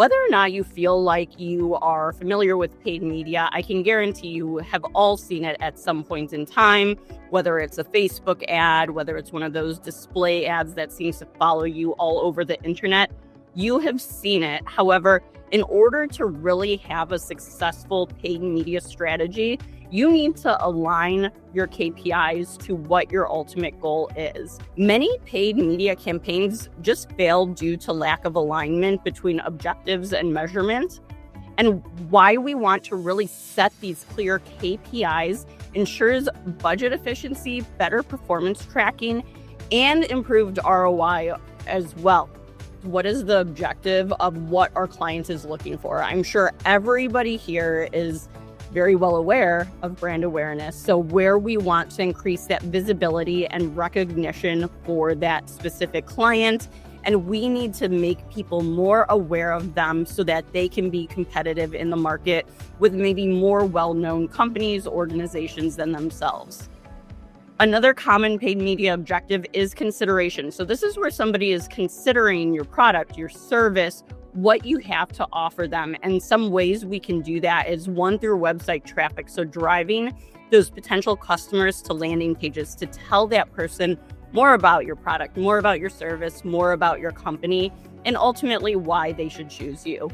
Whether or not you feel like you are familiar with paid media, I can guarantee you have all seen it at some point in time, whether it's a Facebook ad, whether it's one of those display ads that seems to follow you all over the internet. You have seen it. However, in order to really have a successful paid media strategy, you need to align your KPIs to what your ultimate goal is. Many paid media campaigns just fail due to lack of alignment between objectives and measurement. And why we want to really set these clear KPIs ensures budget efficiency, better performance tracking, and improved ROI as well. What is the objective of what our client is looking for? I'm sure everybody here is very well aware of brand awareness. So where we want to increase that visibility and recognition for that specific client, and we need to make people more aware of them so that they can be competitive in the market with maybe more well-known companies, organizations than themselves. Another common paid media objective is consideration. So this is where somebody is considering your product, your service, what you have to offer them. And some ways we can do that is one, through website traffic. So driving those potential customers to landing pages to tell that person more about your product, more about your service, more about your company, and ultimately why they should choose you.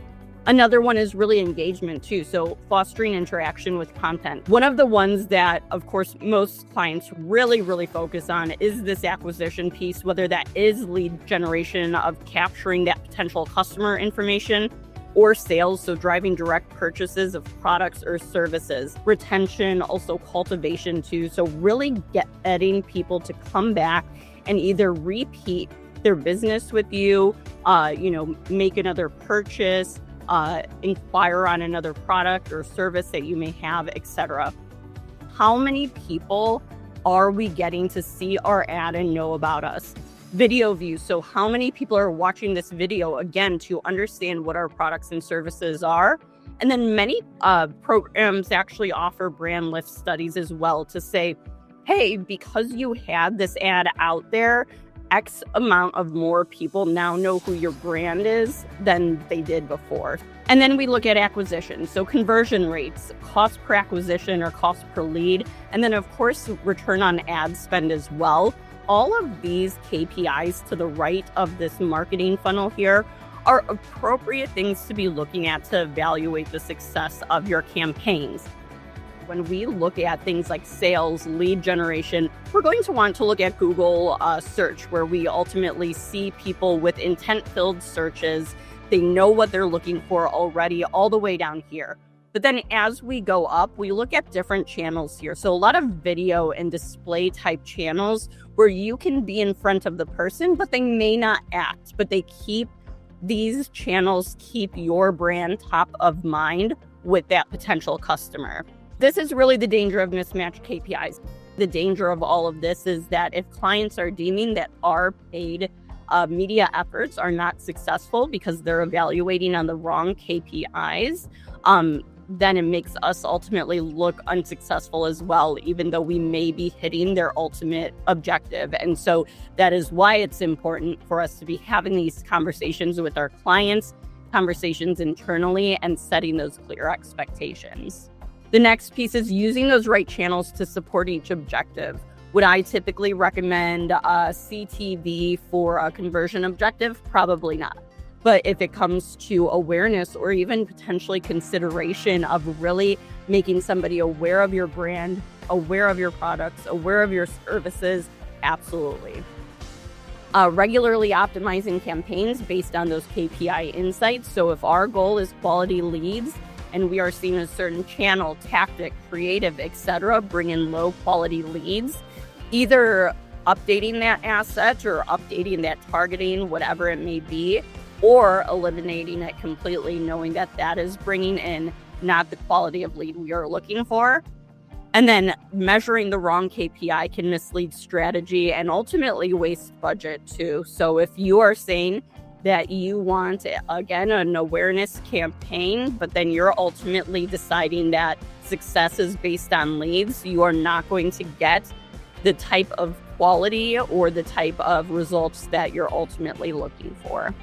Another one is really engagement too. So fostering interaction with content. One of the ones that, of course, most clients really focus on is this acquisition piece, whether that is lead generation of capturing that potential customer information or sales. So driving direct purchases of products or services, retention, also cultivation too. So really getting people to come back and either repeat their business with you, make another purchase, inquire on another product or service that you may have, etc. How many people are we getting to see our ad and know about us? Video views. So how many people are watching this video, again, to understand what our products and services are? And then many programs actually offer brand lift studies as well to say, hey, because you had this ad out there, X amount of more people now know who your brand is than they did before. And then we look at acquisition. So conversion rates, cost per acquisition or cost per lead, and then of course, return on ad spend as well. All of these KPIs to the right of this marketing funnel here are appropriate things to be looking at to evaluate the success of your campaigns. When we look at things like sales, lead generation, we're going to want to look at Google search, where we ultimately see people with intent-filled searches. They know what they're looking for already, all the way down here. But then as we go up, we look at different channels here. So a lot of video and display type channels where you can be in front of the person, but they may not act, but these channels keep your brand top of mind with that potential customer. This is really the danger of mismatched KPIs. The danger of all of this is that if clients are deeming that our paid media efforts are not successful because they're evaluating on the wrong KPIs, then it makes us ultimately look unsuccessful as well, even though we may be hitting their ultimate objective. And so that is why it's important for us to be having these conversations with our clients, conversations internally, and setting those clear expectations. The next piece is using those right channels to support each objective. Would I typically recommend CTV for a conversion objective? Probably not. But if it comes to awareness or even potentially consideration of really making somebody aware of your brand, aware of your products, aware of your services, absolutely. Regularly optimizing campaigns based on those KPI insights. So if our goal is quality leads, and we are seeing a certain channel, tactic, creative, etc., bring in low quality leads, either updating that asset or updating that targeting, whatever it may be, or eliminating it completely, knowing that that is bringing in not the quality of lead we are looking for. And then measuring the wrong KPI can mislead strategy and ultimately waste budget too. So if you are saying that you want, again, an awareness campaign, but then you're ultimately deciding that success is based on leads, you are not going to get the type of quality or the type of results that you're ultimately looking for.